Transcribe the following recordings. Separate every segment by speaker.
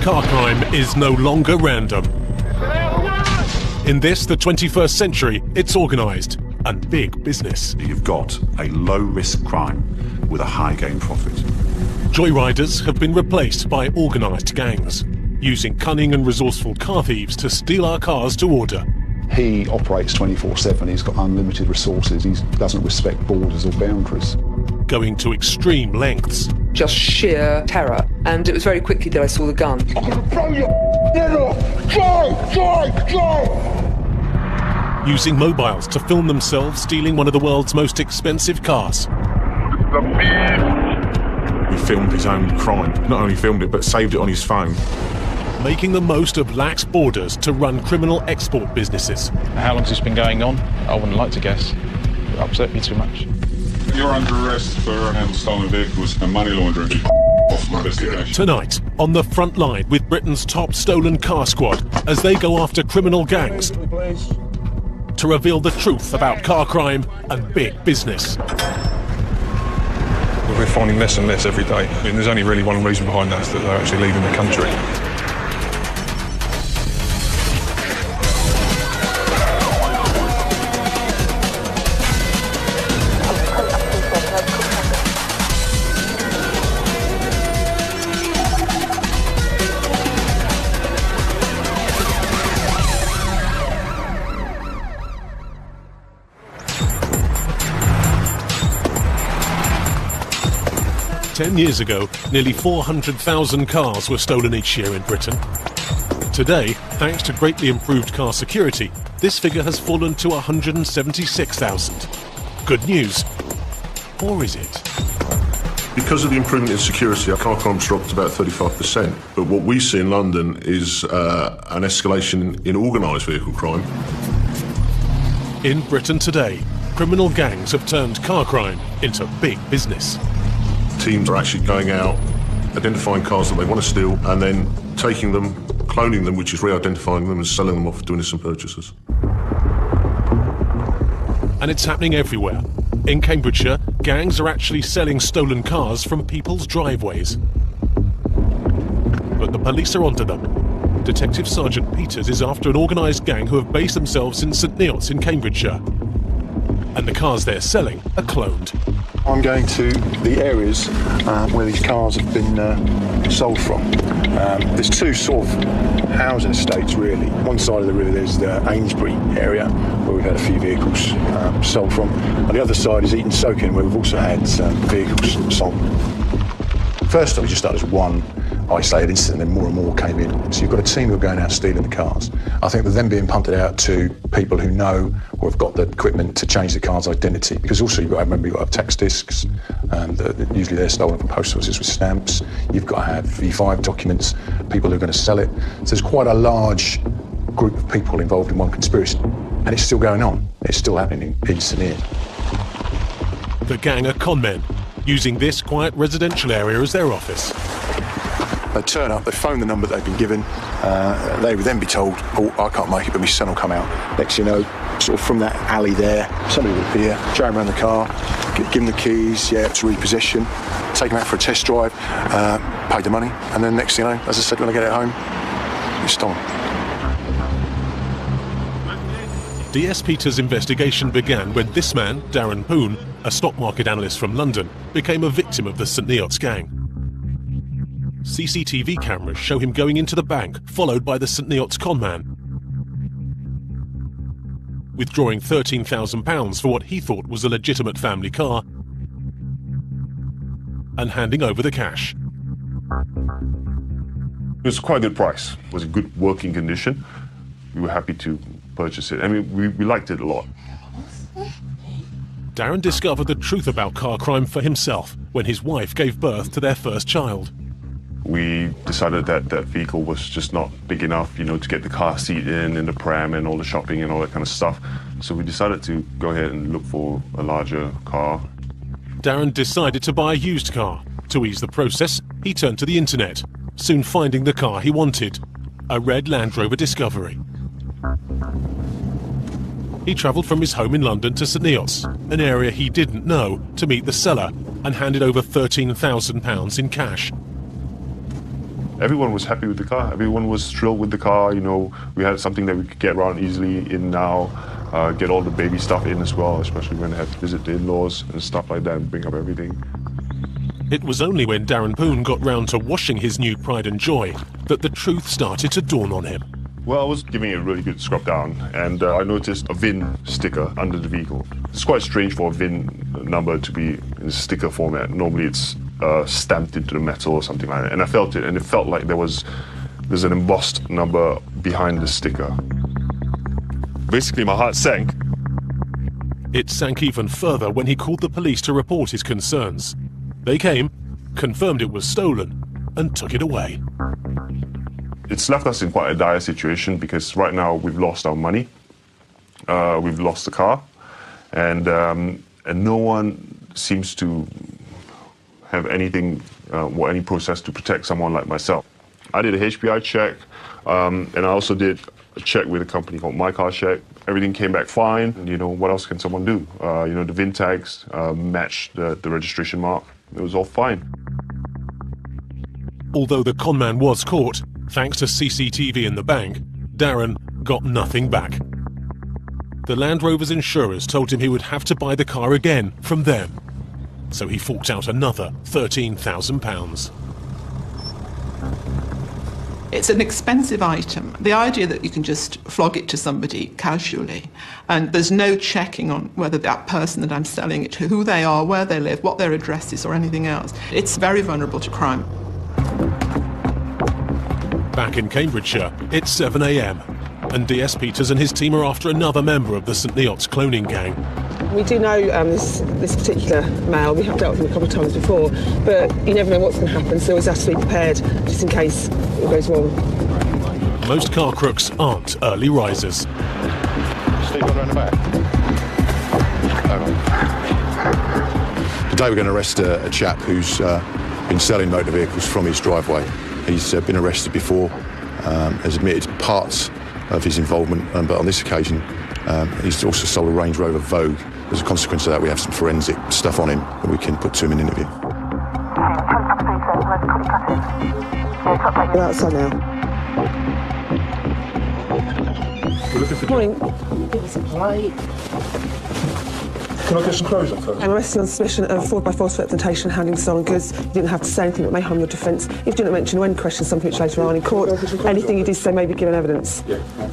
Speaker 1: Car crime is no longer random. In this, the 21st century, it's organised and big business.
Speaker 2: You've got a low-risk crime with a high-gain profit.
Speaker 1: Joyriders have been replaced by organised gangs, using cunning and resourceful car thieves to steal our cars to order.
Speaker 3: He operates 24/7, he's got unlimited resources, he doesn't respect borders or boundaries.
Speaker 1: Going to extreme lengths.
Speaker 4: Just sheer terror. And it was very quickly that I saw the gun.
Speaker 5: I'm gonna throw your head off! Drive!
Speaker 1: Using mobiles to film themselves stealing one of the world's most expensive cars.
Speaker 6: He filmed his own crime. Not only filmed it, but saved it on his phone.
Speaker 1: Making the most of lax borders to run criminal export businesses.
Speaker 7: How long has this been going on? I wouldn't like to guess. It upset me too much.
Speaker 8: You're under arrest for stolen vehicles and money laundering. Off investigation.
Speaker 1: Tonight, on the front line with Britain's top stolen car squad as they go after criminal gangs to reveal the truth about car crime and big business.
Speaker 6: We're finding less and less every day. I mean, there's only really one reason behind that, is that they're actually leaving the country.
Speaker 1: Ten years ago, nearly 400,000 cars were stolen each year in Britain. Today, thanks to greatly improved car security, this figure has fallen to 176,000. Good news. Or is it?
Speaker 9: Because of the improvement in security, our car crime's dropped about 35%. But what we see in London is an escalation in organised vehicle crime.
Speaker 1: In Britain today, criminal gangs have turned car crime into big business.
Speaker 9: Teams are actually going out, identifying cars that they want to steal, and then taking them, cloning them, which is re-identifying them and selling them off to innocent purchasers.
Speaker 1: And it's happening everywhere. In Cambridgeshire, gangs are actually selling stolen cars from people's driveways. But the police are onto them. Detective Sergeant Peters is after an organised gang who have based themselves in St Neots in Cambridgeshire. And the cars they're selling are cloned.
Speaker 3: I'm going to the areas where these cars have been sold from. There's two sort of housing estates, really. One side of the river, there's the Amesbury area, where we've had a few vehicles sold from. On the other side is Eton Soaking, where we've also had vehicles sold. First, we just started as one isolated incident, then more and more came in. So you've got a team who are going out stealing the cars. I think they're then being punted out to people who know or have got the equipment to change the car's identity. Because also you've got to remember, you've got to have tax discs, usually they're stolen from post offices with stamps. You've got to have V5 documents, people who are going to sell it. So there's quite a large group of people involved in one conspiracy. And it's still going on. It's still happening in St Neots.
Speaker 1: The gang are con men, using this quiet residential area as their office.
Speaker 3: They turn up, they phone the number they've been given, they would then be told, oh, I can't make it, but my son will come out. Next thing you know, sort of from that alley there, somebody would appear, jam around the car, give them the keys, to repossession, take them out for a test drive, pay the money, and then next thing you know, as I said, when I get it home, it's stolen.
Speaker 1: DS Peters' investigation began when this man, Darren Poon, a stock market analyst from London, became a victim of the St Neots gang. CCTV cameras show him going into the bank, followed by the St Neots conman, withdrawing £13,000 for what he thought was a legitimate family car, and handing over the cash.
Speaker 9: It was quite a good price. It was a good working condition. We were happy to purchase it. I mean, we liked it a lot.
Speaker 1: Darren discovered the truth about car crime for himself when his wife gave birth to their first child.
Speaker 9: We decided that that vehicle was just not big enough, to get the car seat in and the pram and all the shopping and all that kind of stuff. So we decided to go ahead and look for a larger car.
Speaker 1: Darren decided to buy a used car. To ease the process, he turned to the internet, soon finding the car he wanted, a red Land Rover Discovery. He travelled from his home in London to St Neots, an area he didn't know, to meet the seller and handed over £13,000 in cash.
Speaker 9: everyone was happy with the car. Everyone was thrilled with the car. You know, we had something that we could get around easily in now, get all the baby stuff in as well, especially when I had to visit the in-laws and stuff like that and bring up everything.
Speaker 1: It was only when Darren Poon got round to washing his new Pride and Joy that the truth started to dawn on him.
Speaker 9: Well, I was giving it a really good scrub down, and I noticed a VIN sticker under the vehicle. It's quite strange for a VIN number to be in sticker format. Normally it's stamped into the metal or something like that. And I felt it, and it felt like there's an embossed number behind the sticker. Basically, my heart sank.
Speaker 1: It sank even further when he called the police to report his concerns. They came, confirmed it was stolen, and took it away.
Speaker 9: It's left us in quite a dire situation because right now we've lost our money, we've lost the car, and no one seems to have anything or any process to protect someone like myself. I did a HPI check, and I also did a check with a company called My Car Check. Everything came back fine. You know, what else can someone do? You know, the VIN tags matched the registration mark. It was all fine.
Speaker 1: Although the conman was caught, thanks to CCTV in the bank, Darren got nothing back. The Land Rover's insurers told him he would have to buy the car again from them. So he forked out another £13,000.
Speaker 10: It's an expensive item. The idea that you can just flog it to somebody casually and there's no checking on whether that person that I'm selling it to, who they are, where they live, what their address is or anything else, it's very vulnerable to crime.
Speaker 1: Back in Cambridgeshire, it's 7 a.m. and DS Peters and his team are after another member of the St Neots cloning gang.
Speaker 11: We do know this particular male. We have dealt with him a couple of times before, but you never know what's going to happen, so always have to be prepared just in case it goes wrong.
Speaker 1: Most car crooks aren't early risers.
Speaker 3: Steve, around the back. Today we're going to arrest a chap who's been selling motor vehicles from his driveway. He's been arrested before, has admitted parts of his involvement, but on this occasion he's also sold a Range Rover Vogue. As a consequence of that, we have some forensic stuff on him that we can put to him in interview.
Speaker 11: We're outside now.
Speaker 3: We're looking for...
Speaker 11: Morning.
Speaker 5: Give us a plate.
Speaker 3: Can I get some clothes on first?
Speaker 11: I'm arrested on suspicion of fraud by false representation, handling stolen goods. You didn't have to say anything that may harm your defence. If you didn't mention when questions something which later on in court, anything you did say may be given evidence.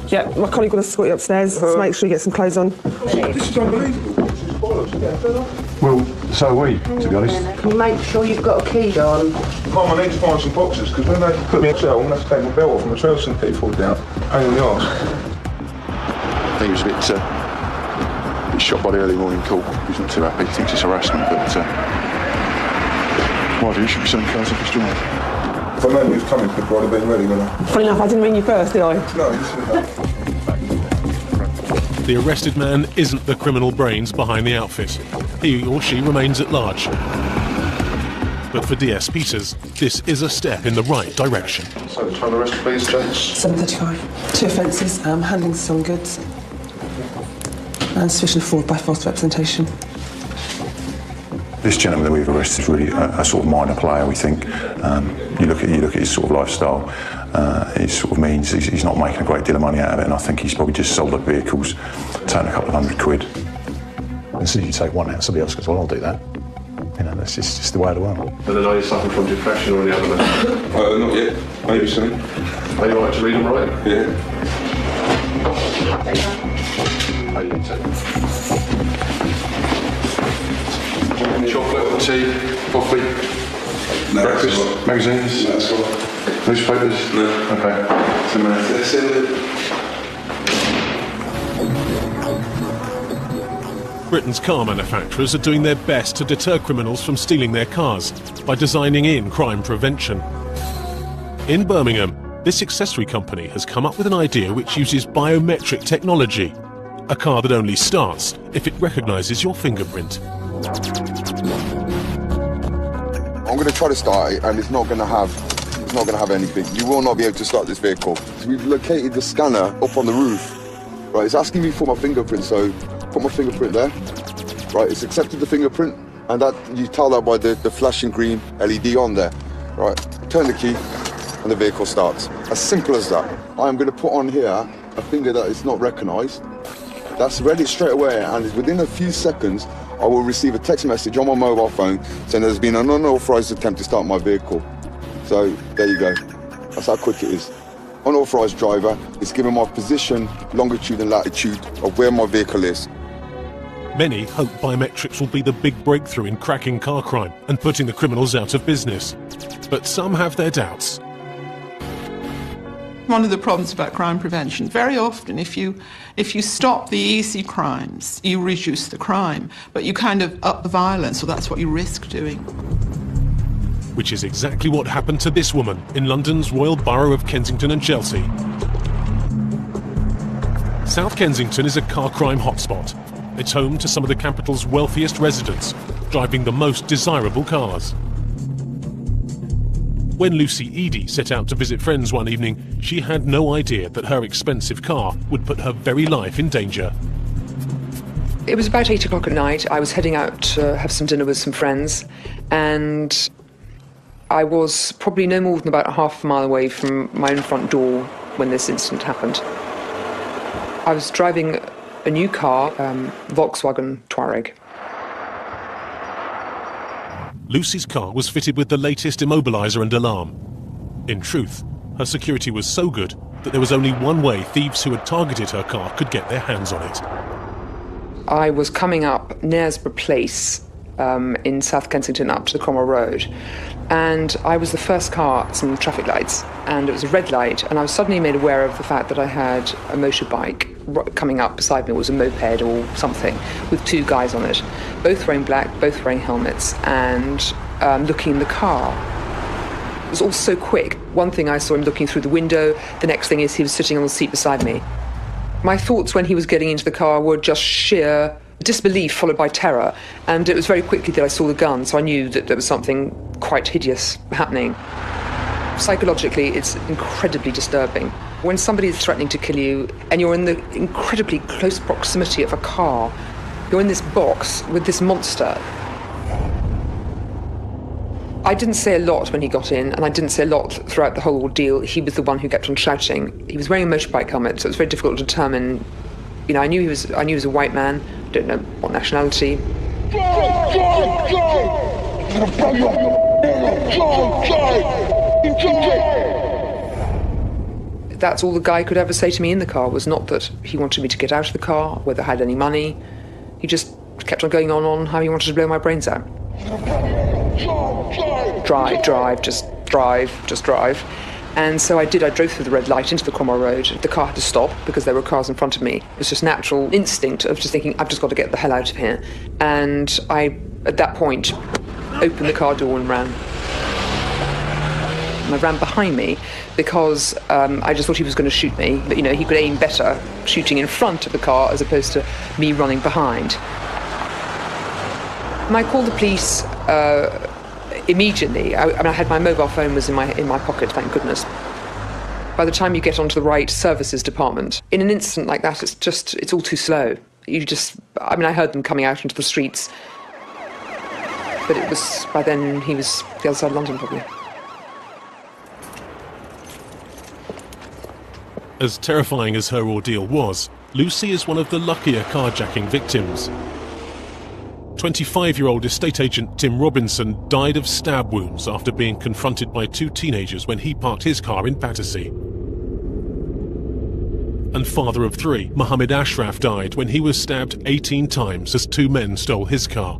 Speaker 11: Yeah, my colleague will escort you upstairs to make sure you get some clothes on.
Speaker 3: This is unbelievable. Well, so are we, to be honest.
Speaker 5: Can you make sure you've got a key on?
Speaker 3: Mum, I need to find some boxes, because when they put me in jail, I'm going to have to take my belt off and my trousers and keep falling down. Pain in the arse. I think he was a bit shot by the early morning call. He's not too happy. He thinks it's harassment, but my view, should be selling cars off his drive. If I known he was coming, I'd have been ready, wouldn't I?
Speaker 11: Funny enough, I didn't ring you first, did I?
Speaker 3: No, he didn't.
Speaker 1: The arrested man isn't the criminal brains behind the outfit. He or she remains at large. But for DS Peters, this is a step in the right direction.
Speaker 3: So, time to arrest, please, James.
Speaker 11: 7:35. 2 offences, handling stolen goods and suspicion of fraud by false representation.
Speaker 3: This gentleman that we've arrested is really a sort of minor player, we think. You look at his sort of lifestyle, it sort of means he's not making a great deal of money out of it, and I think he's probably just sold up vehicles, taken a couple of £100. As soon as you take one out, somebody else goes, well, I'll do that. You know, that's just the way of the world.
Speaker 9: And then are you suffering from depression or any other mental?
Speaker 8: Not yet. Maybe soon.
Speaker 9: Are you all right to read and write?
Speaker 8: Yeah.
Speaker 9: Chocolate, tea, coffee,
Speaker 8: No,
Speaker 9: breakfast, magazines,
Speaker 8: That's all.
Speaker 9: newspapers?
Speaker 8: No.
Speaker 9: Okay.
Speaker 8: That's it.
Speaker 1: Britain's car manufacturers are doing their best to deter criminals from stealing their cars by designing in crime prevention. In Birmingham, this accessory company has come up with an idea which uses biometric technology. A car that only starts if it recognises your fingerprint.
Speaker 12: I'm going to try to start it, and it's not going to have anything. You will not be able to start this vehicle. So we've located the scanner up on the roof. Right, it's asking me for my fingerprint, so put my fingerprint there. Right, it's accepted the fingerprint, and that you tell that by the flashing green LED on there. Right, turn the key. and the vehicle starts. As simple as that. I'm going to put on here a finger that is not recognised. That's ready straight away, and within a few seconds, I will receive a text message on my mobile phone saying there's been an unauthorised attempt to start my vehicle. So, there you go. That's how quick it is. Unauthorised driver is giving my position, longitude and latitude of where my vehicle is.
Speaker 1: Many hope biometrics will be the big breakthrough in cracking car crime and putting the criminals out of business. But some have their doubts.
Speaker 10: One of the problems about crime prevention, very often if you stop the easy crimes, you reduce the crime, but you kind of up the violence, or that's what you risk doing.
Speaker 1: Which is exactly what happened to this woman in London's Royal Borough of Kensington and Chelsea. South Kensington is a car crime hotspot. It's home to some of the capital's wealthiest residents, driving the most desirable cars. When Lucy Eady set out to visit friends one evening, she had no idea that her expensive car would put her very life in danger.
Speaker 4: It was about 8 o'clock at night. I was heading out to have some dinner with some friends, and I was probably no more than about half a mile away from my own front door when this incident happened. I was driving a new car, Volkswagen Touareg.
Speaker 1: Lucy's car was fitted with the latest immobiliser and alarm. In truth, her security was so good that there was only one way thieves who had targeted her car could get their hands on it.
Speaker 4: I was coming up Knaresborough Place in South Kensington up to the Cromwell Road, and I was the first car at some traffic lights, and it was a red light, and I was suddenly made aware of the fact that I had a motorbike coming up beside me. It was a moped or something with two guys on it, both wearing black, both wearing helmets, and looking in the car. It was all so quick. One thing, I saw him looking through the window. The next thing is he was sitting on the seat beside me. My thoughts when he was getting into the car were just sheer disbelief followed by terror, and it was very quickly that I saw the gun, so I knew that there was something quite hideous happening. Psychologically, it's incredibly disturbing. When somebody is threatening to kill you and you're in the incredibly close proximity of a car, you're in this box with this monster. I didn't say a lot when he got in, and I didn't say a lot throughout the whole ordeal. He was the one who kept on shouting. He was wearing a motorbike helmet, so it was very difficult to determine. You know, I knew he was a white man. Don't know what nationality. That's all the guy could ever say to me in the car, was not that he wanted me to get out of the car, whether I had any money. He just kept on going on how he wanted to blow my brains out. Drive, just drive. And so I did. I drove through the red light into the Cromwell Road. The car had to stop because there were cars in front of me. It was just natural instinct of just thinking, I've just got to get the hell out of here. And I, at that point, opened the car door and ran. And I ran behind me because I just thought he was going to shoot me. But, you know, he could aim better shooting in front of the car as opposed to me running behind. And I called the police immediately. I had my mobile phone was in my pocket, thank goodness. By the time you get onto the right services department, in an incident like that, it's all too slow. I heard them coming out into the streets, but it was, by then he was the other side of London probably.
Speaker 1: As terrifying as her ordeal was, Lucy is one of the luckier carjacking victims. 25-year-old estate agent Tim Robinson died of stab wounds after being confronted by two teenagers when he parked his car in Battersea. And father of three, Mohammed Ashraf, died when he was stabbed 18 times as two men stole his car.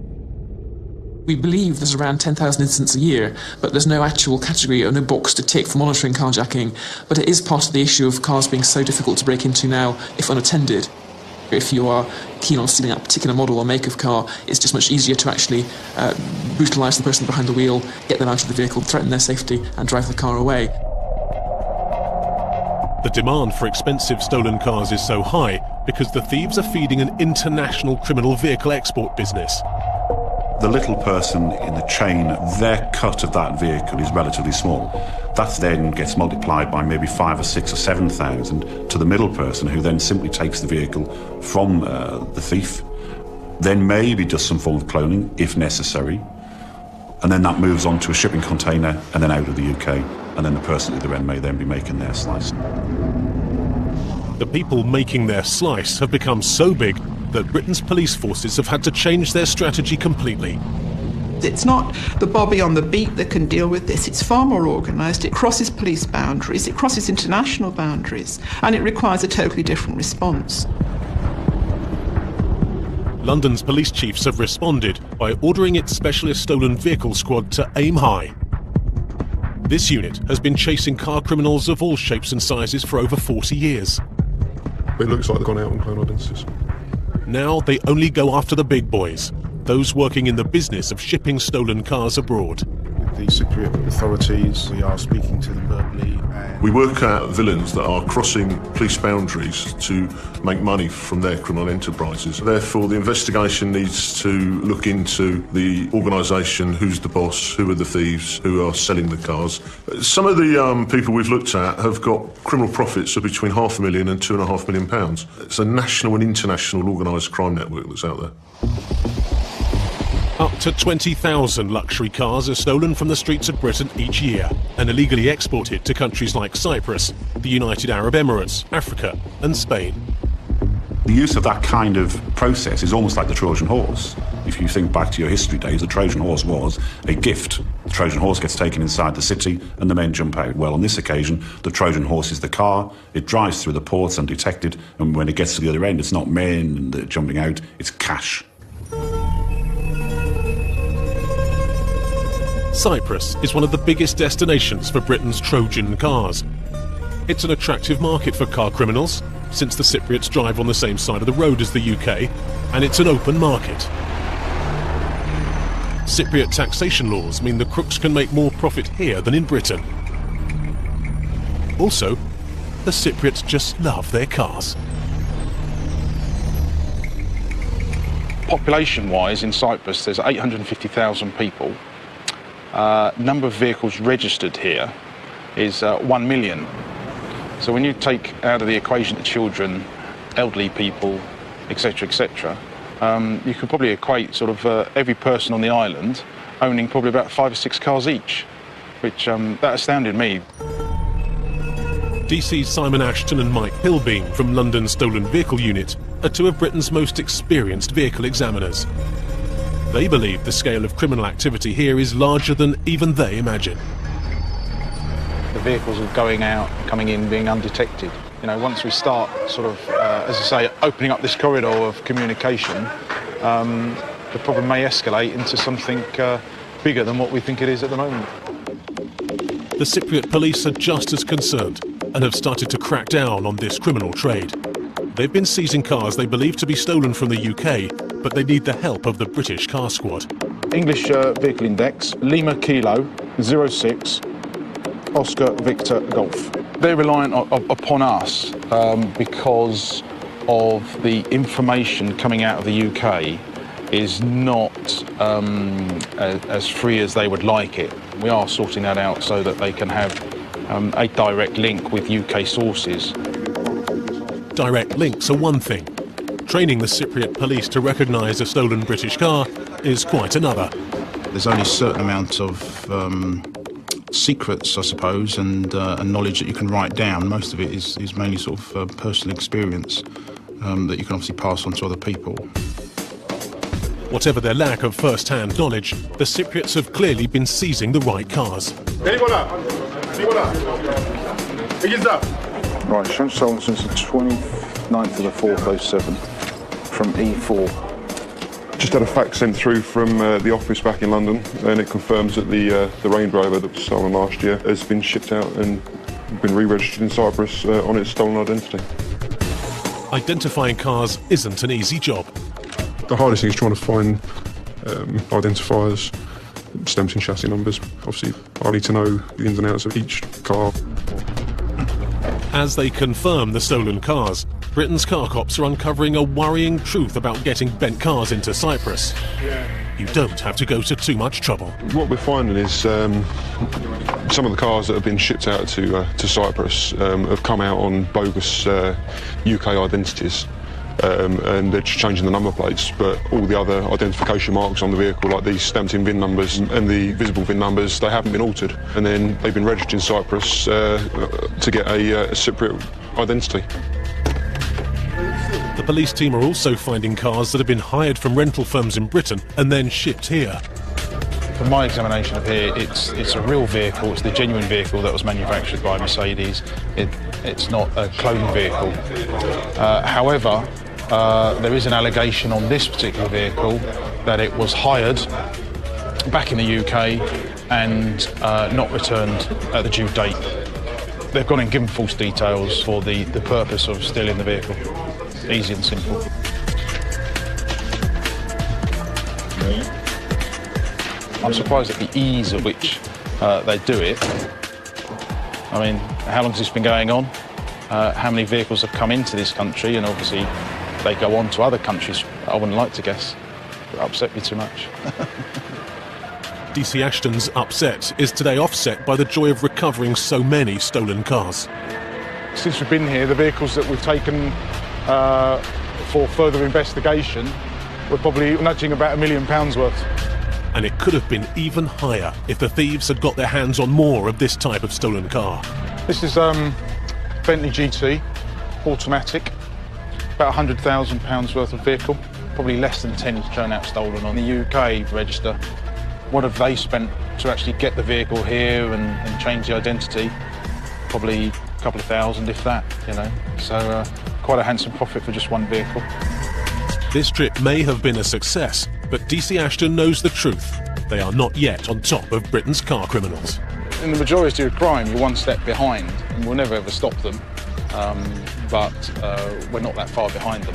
Speaker 13: We believe there's around 10,000 incidents a year, but there's no actual category or no box to tick for monitoring carjacking. But it is part of the issue of cars being so difficult to break into now if unattended. If you are keen on stealing a particular model or make of car, it's just much easier to actually brutalise the person behind the wheel, get them out of the vehicle, threaten their safety and drive the car away.
Speaker 1: The demand for expensive stolen cars is so high because the thieves are feeding an international criminal vehicle export business.
Speaker 2: The little person in the chain, their cut of that vehicle is relatively small. That then gets multiplied by maybe 5 or 6 or 7,000 to the middle person, who then simply takes the vehicle from the thief, then maybe does some form of cloning if necessary, and then that moves on to a shipping container and then out of the UK. and then the person at the other end may then be making their slice.
Speaker 1: The people making their slice have become so big that Britain's police forces have had to change their strategy completely.
Speaker 10: It's not the Bobby on the beat that can deal with this. It's far more organised. It crosses police boundaries, it crosses international boundaries, and it requires a totally different response.
Speaker 1: London's police chiefs have responded by ordering its specialist stolen vehicle squad to aim high. This unit has been chasing car criminals of all shapes and sizes for over 40 years.
Speaker 6: It looks like they've gone out on clone identities.
Speaker 1: Now they only go after the big boys, those working in the business of shipping stolen cars abroad.
Speaker 14: With the Cypriot authorities, we are speaking to them verbally.
Speaker 9: We work out villains that are crossing police boundaries to make money from their criminal enterprises. Therefore, the investigation needs to look into the organisation, who's the boss, who are the thieves, who are selling the cars. Some of the people we've looked at have got criminal profits of between £500,000 and £2.5 million. It's a national and international organised crime network that's out there.
Speaker 1: Up to 20,000 luxury cars are stolen from the streets of Britain each year and illegally exported to countries like Cyprus, the United Arab Emirates, Africa and Spain.
Speaker 2: The use of that kind of process is almost like the Trojan horse. If you think back to your history days, the Trojan horse was a gift. The Trojan horse gets taken inside the city and the men jump out. Well, on this occasion, the Trojan horse is the car. It drives through the ports undetected, and when it gets to the other end, it's not men that are jumping out, it's cash.
Speaker 1: Cyprus is one of the biggest destinations for Britain's Trojan cars. It's an attractive market for car criminals, since the Cypriots drive on the same side of the road as the UK, and it's an open market. Cypriot taxation laws mean the crooks can make more profit here than in Britain. Also, the Cypriots just love their cars.
Speaker 7: Population-wise, in Cyprus, there's 850,000 people. Number of vehicles registered here is 1 million. So when you take out of the equation the children, elderly people, etc., etc., you could probably equate sort of every person on the island owning probably about 5 or 6 cars each, which that astounded me.
Speaker 1: DC's Simon Ashton and Mike Pilbeam from London's Stolen Vehicle Unit are two of Britain's most experienced vehicle examiners. They believe the scale of criminal activity here is larger than even they imagine.
Speaker 7: The vehicles are going out, coming in, being undetected. You know, once we start sort of, as I say, opening up this corridor of communication, the problem may escalate into something bigger than what we think it is at the moment.
Speaker 1: The Cypriot police are just as concerned and have started to crack down on this criminal trade. They've been seizing cars they believe to be stolen from the UK, but they need the help of the British car squad.
Speaker 7: English Vehicle Index, Lima Kilo 06, Oscar Victor Golf. They're reliant upon us because of the information coming out of the UK is not as free as they would like it. We are sorting that out so that they can have a direct link with UK sources.
Speaker 1: Direct links are one thing. Training the Cypriot police to recognise a stolen British car is quite another.
Speaker 14: There's only a certain amount of secrets, I suppose, and knowledge that you can write down. Most of it is mainly sort of personal experience that you can obviously pass on to other people.
Speaker 1: Whatever their lack of first-hand knowledge, the Cypriots have clearly been seizing the right cars.
Speaker 15: Right, Shank stolen since the 29th of the 4th, 07, from E4.
Speaker 6: Just had a fax sent through from the office back in London, and it confirms that the Range Rover that was stolen last year has been shipped out and been re-registered in Cyprus on its stolen identity.
Speaker 1: Identifying cars isn't an easy job.
Speaker 6: The hardest thing is trying to find identifiers, stems and chassis numbers. Obviously, I need to know the ins and outs of each car.
Speaker 1: As they confirm the stolen cars, Britain's car cops are uncovering a worrying truth about getting bent cars into Cyprus. You don't have to go to too much trouble.
Speaker 6: What we're finding is some of the cars that have been shipped out to Cyprus have come out on bogus UK identities. and they're just changing the number plates, but all the other identification marks on the vehicle, like these stamped-in VIN numbers and the visible VIN numbers, they haven't been altered. And then they've been registered in Cyprus to get a Cypriot identity.
Speaker 1: The police team are also finding cars that have been hired from rental firms in Britain and then shipped here.
Speaker 14: From my examination of here, it's a real vehicle. It's the genuine vehicle that was manufactured by Mercedes. It's not a cloned vehicle. However, there is an allegation on this particular vehicle that it was hired back in the UK and not returned at the due date. They've gone and given false details for the purpose of stealing the vehicle. Easy and simple. I'm surprised at the ease at which they do it. I mean, how long has this been going on? How many vehicles have come into this country? And obviously, they go on to other countries. I wouldn't like to guess. It would upset me too much.
Speaker 1: DC Ashton's upset is today offset by the joy of recovering so many stolen cars.
Speaker 7: Since we've been here, the vehicles that we've taken for further investigation, we're probably nudging about £1 million worth.
Speaker 1: And it could have been even higher if the thieves had got their hands on more of this type of stolen car.
Speaker 7: This is Bentley GT, automatic, about £100,000 worth of vehicle, probably less than 10 turn out stolen on the UK register. What have they spent to actually get the vehicle here and change the identity? Probably a couple of thousand, if that, you know. So quite a handsome profit for just one vehicle.
Speaker 1: This trip may have been a success, but DC Ashton knows the truth. They are not yet on top of Britain's car criminals.
Speaker 7: In the majority of crime, you're one step behind, and we'll never ever stop them. But we're not that far behind them.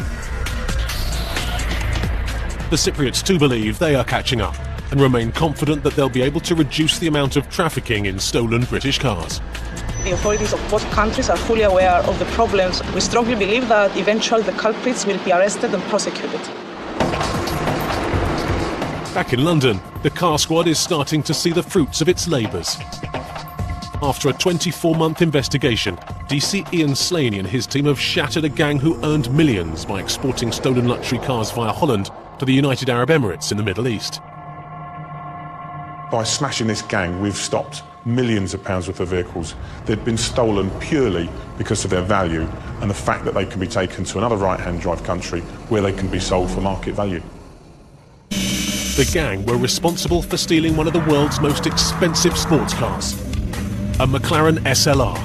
Speaker 1: The Cypriots too believe they are catching up and remain confident that they'll be able to reduce the amount of trafficking in stolen British cars.
Speaker 16: The authorities of both countries are fully aware of the problems. We strongly believe that eventually the culprits will be arrested and prosecuted.
Speaker 1: Back in London, the car squad is starting to see the fruits of its labours. After a 24-month investigation, DC Ian Slaney and his team have shattered a gang who earned millions by exporting stolen luxury cars via Holland to the United Arab Emirates in the Middle East.
Speaker 2: By smashing this gang, we've stopped millions of pounds worth of vehicles. They'd been stolen purely because of their value and the fact that they can be taken to another right-hand drive country where they can be sold for market value.
Speaker 1: The gang were responsible for stealing one of the world's most expensive sports cars, a McLaren SLR,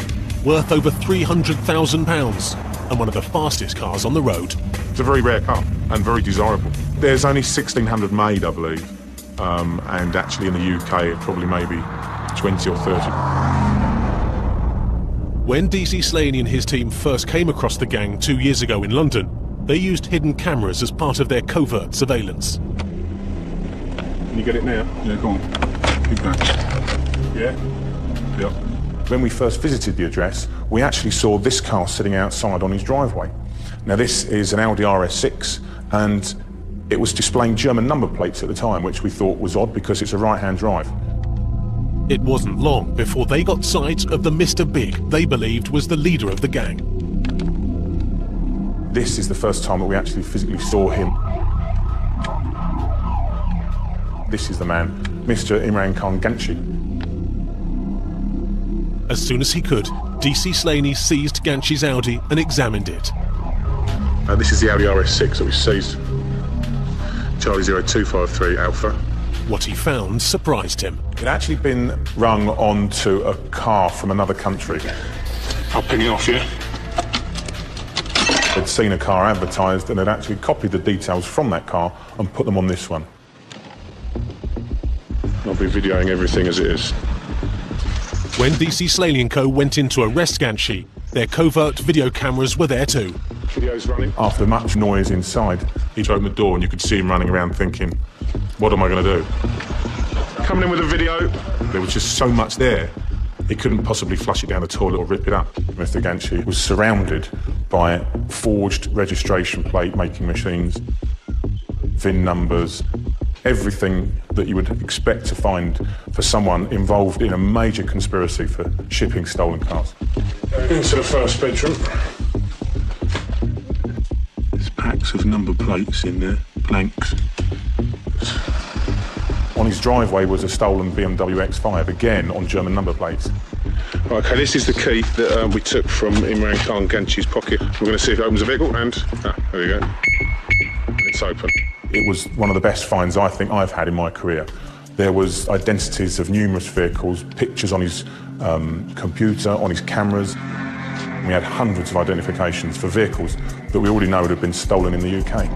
Speaker 1: worth over £300,000 and one of the fastest cars on the road.
Speaker 2: It's a very rare car and very desirable. There's only 1,600 made, I believe, and actually in the UK probably maybe 20 or 30.
Speaker 1: When DC Slaney and his team first came across the gang 2 years ago in London, they used hidden cameras as part of their covert surveillance.
Speaker 2: Can you get it now?
Speaker 8: Yeah, go on. Keep going.
Speaker 2: Yeah? Yep. When we first visited the address, we actually saw this car sitting outside on his driveway. Now this is an Audi RS6 and it was displaying German number plates at the time, which we thought was odd because it's a right-hand drive.
Speaker 1: It wasn't long before they got sight of the Mr. Big they believed was the leader of the gang.
Speaker 2: This is the first time that we actually physically saw him. This is the man, Mr. Imran Khan Ganchi.
Speaker 1: As soon as he could, DC Slaney seized Ganchi's Audi and examined it.
Speaker 2: This is the Audi RS6 that we seized. Charlie 0253 Alpha.
Speaker 1: What he found surprised him.
Speaker 2: It had actually been rung onto a car from another country.
Speaker 8: I'll ping it off, yeah?
Speaker 2: They'd seen a car advertised and they'd actually copied the details from that car and put them on this one. I'll be videoing everything as it is.
Speaker 1: When DC Slaney & Co. went in to arrest Ganchi, their covert video cameras were there too.
Speaker 2: Video's running. After much noise inside, he opened the door and you could see him running around thinking, what am I going to do? Coming in with a video. There was just so much there, he couldn't possibly flush it down the toilet or rip it up. Mr. Ganchi was surrounded by forged registration plate making machines, VIN numbers, everything that you would expect to find for someone involved in a major conspiracy for shipping stolen cars. Into the first bedroom.
Speaker 8: It's packed.
Speaker 3: chunks of number plates in there, blanks.
Speaker 7: On his driveway was a stolen BMW X5, again on German number plates.
Speaker 3: Okay, this is the key that we took from Imran Khan Ganchi's pocket. We're going to see if it opens the vehicle, and there we go. And it's open.
Speaker 7: It was one of the best finds I think I've had in my career. There was identities of numerous vehicles, pictures on his computer, on his cameras. We had hundreds of identifications for vehicles that we already know had been stolen in the UK.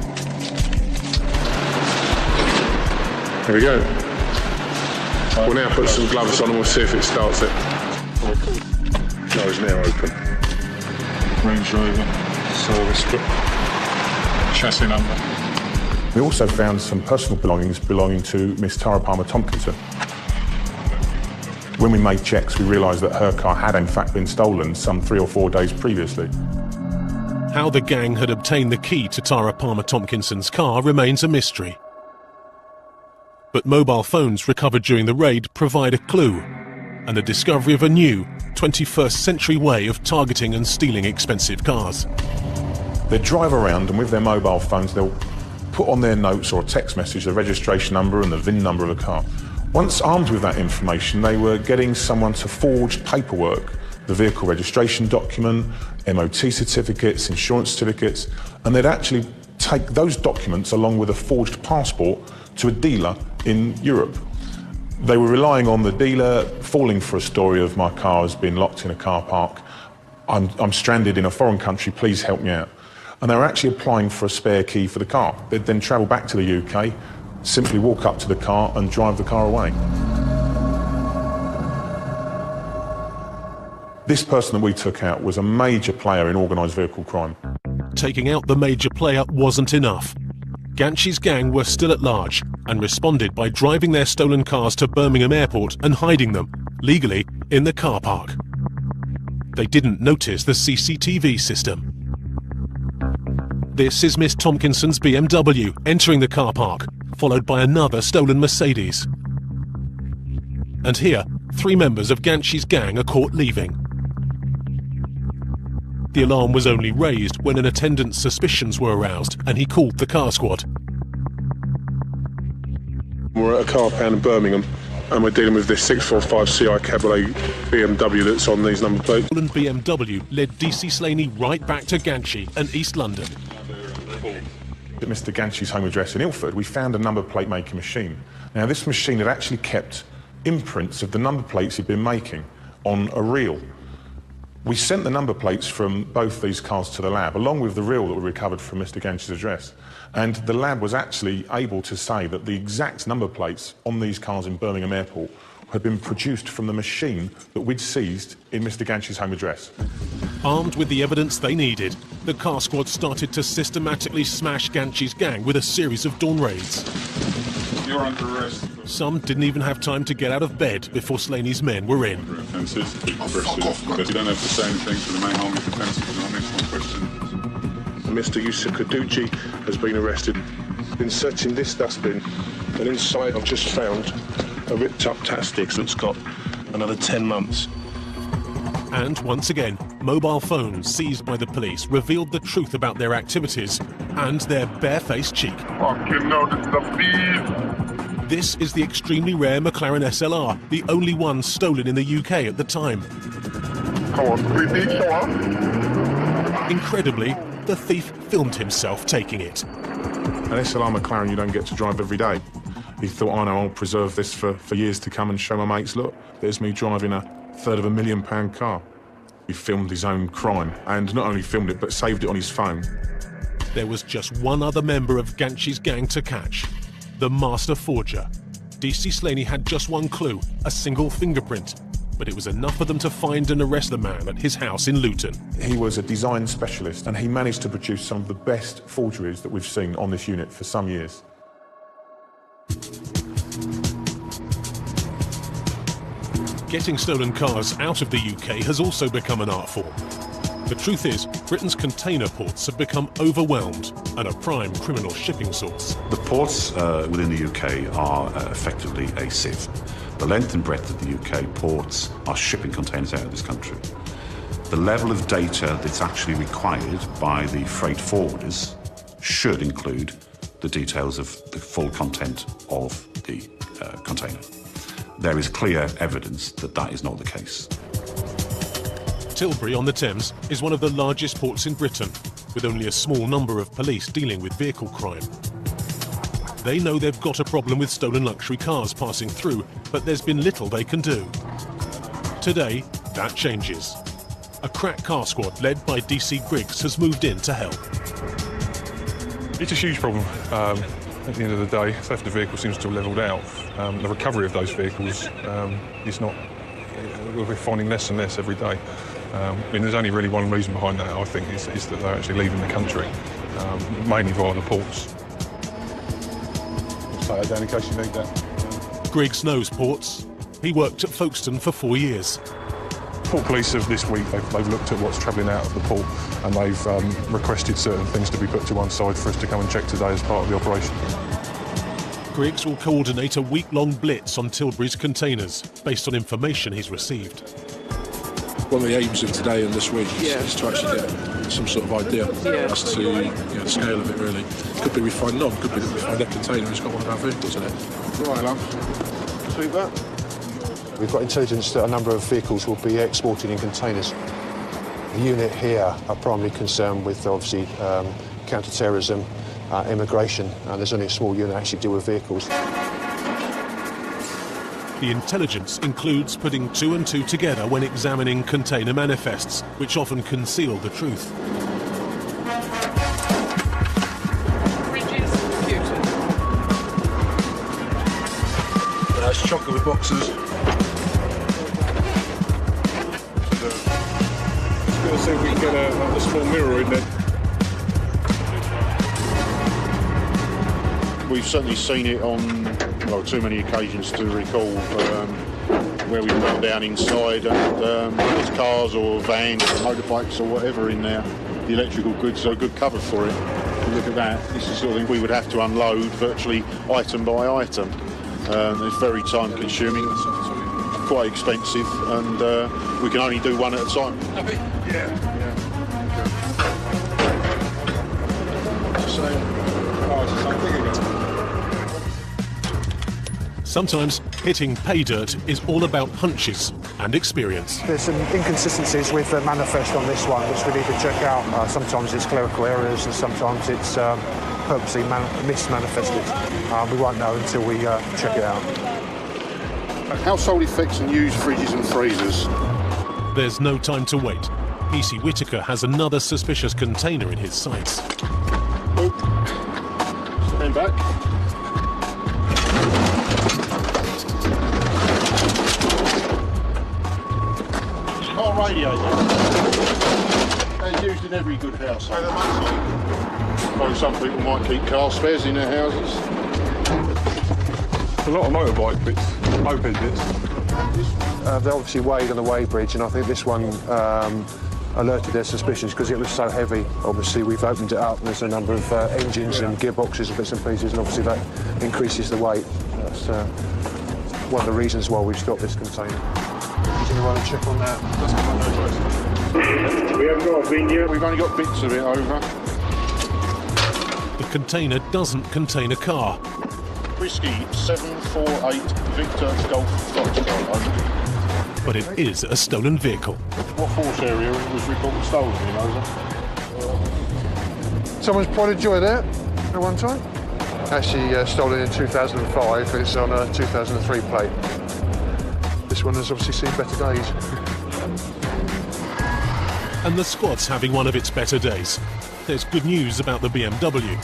Speaker 3: There we go. We'll now put some gloves on and we'll see if it starts it. No, it's now open.
Speaker 8: Range Rover, service book, chassis number.
Speaker 7: We also found some personal belongings belonging to Miss Tara Palmer Tompkinson. When we made checks, we realised that her car had in fact been stolen some 3 or 4 days previously.
Speaker 1: How the gang had obtained the key to Tara Palmer Tompkinson's car remains a mystery. But mobile phones recovered during the raid provide a clue, and the discovery of a new 21st century way of targeting and stealing expensive cars.
Speaker 7: They drive around and with their mobile phones they'll put on their notes or a text message the registration number and the VIN number of the car. Once armed with that information, they were getting someone to forge paperwork, the vehicle registration document, MOT certificates, insurance certificates, and they'd actually take those documents along with a forged passport to a dealer in Europe. They were relying on the dealer falling for a story of my car has been locked in a car park. I'm stranded in a foreign country, please help me out. And they were actually applying for a spare key for the car. They'd then travel back to the UK, simply walk up to the car and drive the car away. This person that we took out was a major player in organised vehicle crime.
Speaker 1: Taking out the major player wasn't enough. Ganchi's gang were still at large and responded by driving their stolen cars to Birmingham Airport and hiding them, legally, in the car park. They didn't notice the CCTV system. This is Miss Tompkinson's BMW entering the car park, followed by another stolen Mercedes. And here, 3 members of Ganchi's gang are caught leaving. The alarm was only raised when an attendant's suspicions were aroused and he called the car squad.
Speaker 3: We're at a car pound in Birmingham and we're dealing with this 645 CI Cabriolet BMW that's on these number plates.
Speaker 1: The stolen BMW led DC Slaney right back to Ganchi and East London.
Speaker 7: At Mr. Ganchi's home address in Ilford, we found a number plate making machine. Now, this machine had actually kept imprints of the number plates he'd been making on a reel. We sent the number plates from both these cars to the lab, along with the reel that we recovered from Mr. Ganchi's address. And the lab was actually able to say that the exact number plates on these cars in Birmingham Airport had been produced from the machine that we'd seized in Mr. Ganchi's home address.
Speaker 1: Armed with the evidence they needed, the car squad started to systematically smash Ganchi's gang with a series of dawn raids.
Speaker 8: You're under arrest.
Speaker 3: Some didn't even have time to get out of bed before Slaney's men were in.
Speaker 8: Offences, but you don't have to say anything to the main harm of offences. The next question.
Speaker 3: Mr. Yusuf Kaduji has been arrested. Been searching this dustbin, and inside I've just found a ripped-up Tatstix that's got another 10 months.
Speaker 1: And once again, mobile phones seized by the police revealed the truth about their activities and their barefaced cheek.
Speaker 5: Fucking no, this is a thief!
Speaker 1: This is the extremely rare McLaren SLR, the only one stolen in the UK at the time.
Speaker 5: Come on, repeat, show up.
Speaker 1: Incredibly, the thief filmed himself taking it.
Speaker 7: An SLR McLaren you don't get to drive every day. He thought, I know, I'll preserve this for years to come and show my mates, look, there's me driving a £1/3 million car. He filmed his own crime, and not only filmed it, but saved it on his phone.
Speaker 1: There was just one other member of Ganchi's gang to catch, the master forger. DC Slaney had just one clue, a single fingerprint, but it was enough for them to find and arrest the man at his house in Luton.
Speaker 7: He was a design specialist, and he managed to produce some of the best forgeries that we've seen on this unit for some years.
Speaker 1: Getting stolen cars out of the UK has also become an art form. The truth is, Britain's container ports have become overwhelmed and a prime criminal shipping source.
Speaker 2: The ports within the UK are effectively a sieve. The length and breadth of the UK ports are shipping containers out of this country. The level of data that's actually required by the freight forwarders should include the details of the full content of the container. There is clear evidence that that is not the case.
Speaker 1: Tilbury on the Thames is one of the largest ports in Britain, with only a small number of police dealing with vehicle crime. They know they've got a problem with stolen luxury cars passing through, but there's been little they can do. Today, that changes. A crack car squad led by DC Griggs has moved in to help.
Speaker 8: It's a huge problem. At the end of the day, theft of vehicles seems to have levelled out. The recovery of those vehicles is not... We're finding less and less every day. I mean, there's only really one reason behind that, I think, is that they're actually leaving the country, mainly via the ports. I'll take that down in case you need that.
Speaker 1: Griggs knows ports. He worked at Folkestone for 4 years.
Speaker 8: Port police have this week, they've looked at what's travelling out of the port, and they've requested certain things to be put to one side for us to come and check today as part of the operation.
Speaker 1: Griggs will coordinate a week-long blitz on Tilbury's containers, based on information he's received.
Speaker 17: One of the aims of today and this week is to actually get some sort of idea as to the scale of it, really. Could be we find none, could be that we find that container has got one of our vehicles in it.
Speaker 3: Right, love. See that?
Speaker 18: We've got intelligence that a number of vehicles will be exported in containers. The unit here are primarily concerned with, obviously, counter-terrorism, immigration, and there's only a small unit that actually deal with vehicles.
Speaker 1: The intelligence includes putting 2 and 2 together when examining container manifests, which often conceal the truth.
Speaker 17: Nice chunk of the boxes.
Speaker 8: Let's see if we can get a small mirror in there.
Speaker 15: We've certainly seen it on, well, too many occasions to recall, where we've gone down inside and there's cars or vans or motorbikes or whatever in there. The electrical goods are good cover for it. If you look at that, this is the sort of thing we would have to unload virtually item by item. It's very time consuming, quite expensive, and we can only do one at a time.
Speaker 1: Sometimes hitting pay dirt is all about hunches and experience.
Speaker 18: There's some inconsistencies with the manifest on this one, which we need to check out. Sometimes it's clerical errors and sometimes it's purposely mismanifested. We won't know until we check it out.
Speaker 15: Household effects and used fridges and freezers.
Speaker 1: There's no time to wait. PC Whitaker has another suspicious container in his sights.
Speaker 15: Stand back. Car radiator. They're used in every good house. Well, some people might keep car spares in their houses.
Speaker 8: A lot of motorbike bits, moped bits.
Speaker 18: They're obviously weighed on the weighbridge, and I think this one alerted their suspicions because it was so heavy. Obviously, we've opened it up, and there's a number of engines and gearboxes and bits and pieces, and obviously that increases the weight. That's one of the reasons why we've stopped this container. Does anyone want to check on that?
Speaker 15: We haven't got a bin yet, we've only got bits of it over.
Speaker 1: The container doesn't contain a car.
Speaker 15: Whiskey 748 Victor Golf Foxtrot, over.
Speaker 1: But it is a stolen vehicle.
Speaker 15: What force area was reported stolen in, over?
Speaker 18: Someone's pride of joy there at one time. Actually stolen in 2005, it's on a 2003 plate. This one has obviously seen better days.
Speaker 1: And the squad's having one of its better days. There's good news about the BMW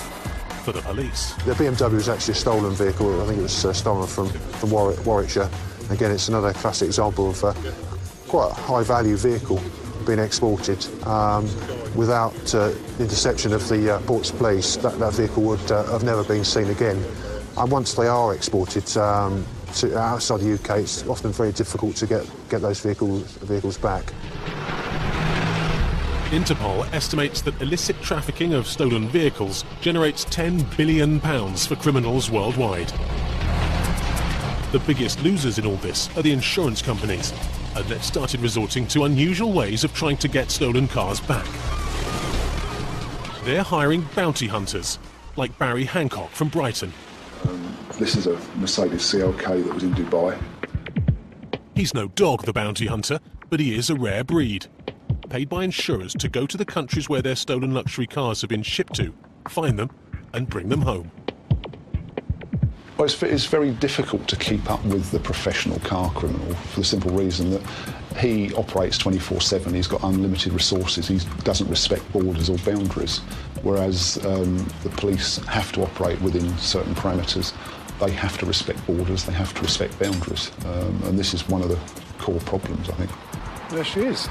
Speaker 1: for the police.
Speaker 18: The BMW is actually a stolen vehicle. I think it was stolen from Warwickshire. Again, it's another classic example of quite a high-value vehicle being exported without interception of the port's police. That vehicle would have never been seen again. And once they are exported to outside the UK, it's often very difficult to get those vehicles back.
Speaker 1: Interpol estimates that illicit trafficking of stolen vehicles generates £10 billion for criminals worldwide. The biggest losers in all this are the insurance companies, and they've started resorting to unusual ways of trying to get stolen cars back. They're hiring bounty hunters like Barry Hancock from Brighton.
Speaker 19: This is a Mercedes CLK that was in Dubai.
Speaker 1: He's no dog, the bounty hunter, but he is a rare breed. Paid by insurers to go to the countries where their stolen luxury cars have been shipped to, find them and bring them home.
Speaker 20: Well, it's very difficult to keep up with the professional car criminal for the simple reason that he operates 24/7, he's got unlimited resources, he doesn't respect borders or boundaries, whereas the police have to operate within certain parameters. They have to respect borders, they have to respect boundaries, and this is one of the core problems, I think.
Speaker 21: There she is.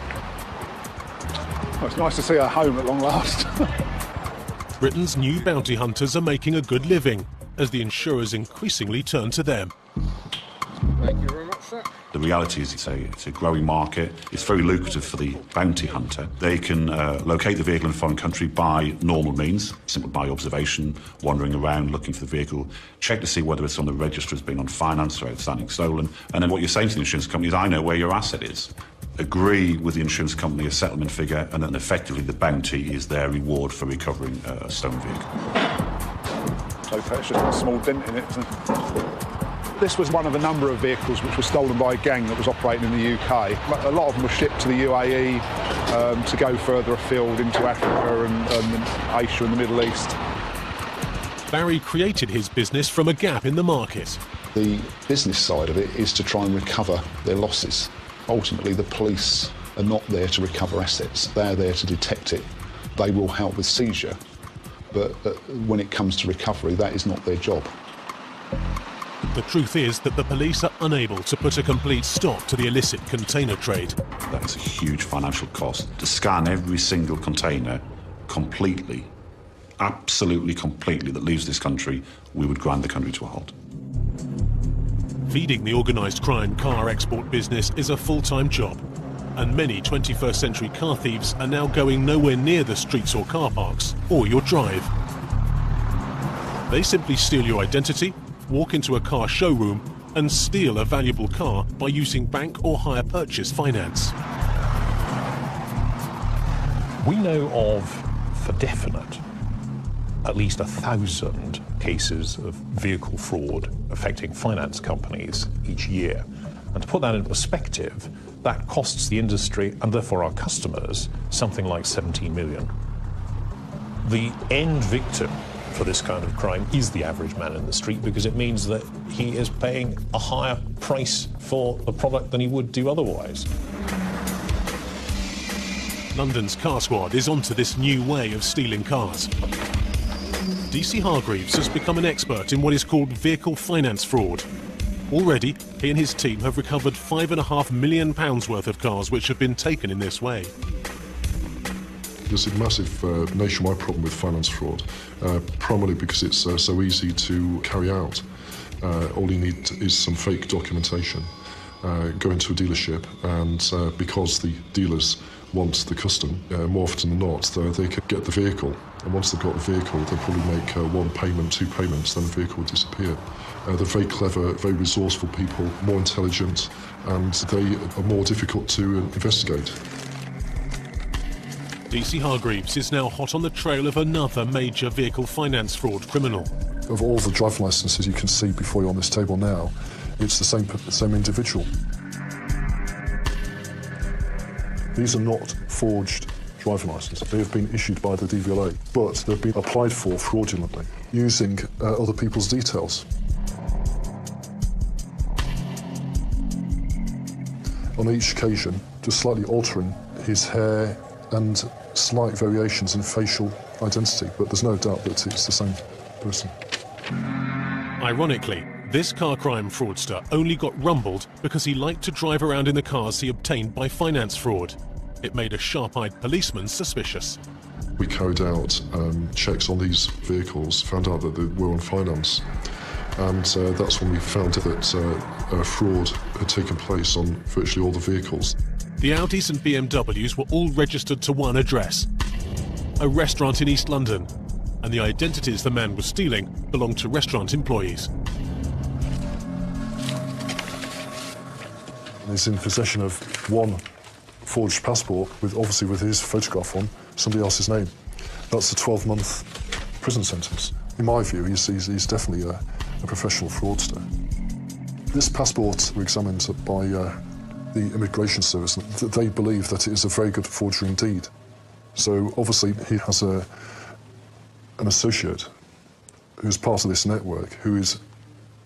Speaker 21: Well, it's nice to see her home at long last.
Speaker 1: Britain's new bounty hunters are making a good living as the insurers increasingly turn to them.
Speaker 21: Thank you very much, sir.
Speaker 2: The reality is it's a growing market. It's very lucrative for the bounty hunter. They can locate the vehicle in a foreign country by normal means, simply by observation, wandering around, looking for the vehicle, check to see whether it's on the register as being on finance or outstanding stolen. And then what you're saying to the insurance company is, I know where your asset is. Agree with the insurance company a settlement figure, and then effectively the bounty is their reward for recovering a stolen vehicle.
Speaker 21: So far, it's just got a small dent in it. This was one of a number of vehicles which were stolen by a gang that was operating in the UK. A lot of them were shipped to the UAE to go further afield into Africa and Asia and the Middle East.
Speaker 1: Barry created his business from a gap in the market.
Speaker 20: The business side of it is to try and recover their losses. Ultimately, the police are not there to recover assets. They're there to detect it. They will help with seizure, but when it comes to recovery, that is not their job.
Speaker 1: The truth is that the police are unable to put a complete stop to the illicit container trade.
Speaker 2: That is a huge financial cost. To scan every single container completely, absolutely completely, that leaves this country, we would grind the country to a halt.
Speaker 1: Feeding the organised crime car export business is a full-time job, and many 21st century car thieves are now going nowhere near the streets or car parks, or your drive. They simply steal your identity, walk into a car showroom and steal a valuable car by using bank or hire purchase finance.
Speaker 22: We know of, for definite, at least 1,000 cases of vehicle fraud affecting finance companies each year. And to put that in perspective, that costs the industry, and therefore our customers, something like 17 million. The end victim for this kind of crime is the average man in the street, because it means that he is paying a higher price for the product than he would do otherwise.
Speaker 1: London's Car Squad is onto this new way of stealing cars. DC Hargreaves has become an expert in what is called vehicle finance fraud. Already, he and his team have recovered £5.5 million worth of cars which have been taken in this way.
Speaker 17: There's a massive nationwide problem with finance fraud, primarily because it's so easy to carry out. All you need is some fake documentation. Go into a dealership, and because the dealers want the custom, more often than not, they can get the vehicle. And once they've got the vehicle, they'll probably make one payment, 2 payments, then the vehicle will disappear. They're very clever, very resourceful people, more intelligent, and they are more difficult to investigate.
Speaker 1: DC Hargreaves is now hot on the trail of another major vehicle finance fraud criminal.
Speaker 17: Of all the driving licences you can see before you on this table now, it's the same individual. These are not forged driving licences. They have been issued by the DVLA, but they've been applied for fraudulently, using other people's details. On each occasion, just slightly altering his hair and slight variations in facial identity, but there's no doubt that it's the same person.
Speaker 1: Ironically, this car crime fraudster only got rumbled because he liked to drive around in the cars he obtained by finance fraud. It made a sharp-eyed policeman suspicious.
Speaker 17: We carried out checks on these vehicles, found out that they were on finance, and that's when we found that fraud had taken place on virtually all the vehicles.
Speaker 1: The Audis and BMWs were all registered to one address, a restaurant in East London, and the identities the man was stealing belonged to restaurant employees.
Speaker 17: He's in possession of one forged passport, obviously with his photograph on, somebody else's name. That's a 12-month prison sentence. In my view, he's definitely a professional fraudster. This passport was examined by the Immigration Service. They believe that it is a very good forgery indeed. So obviously he has an associate who's part of this network who is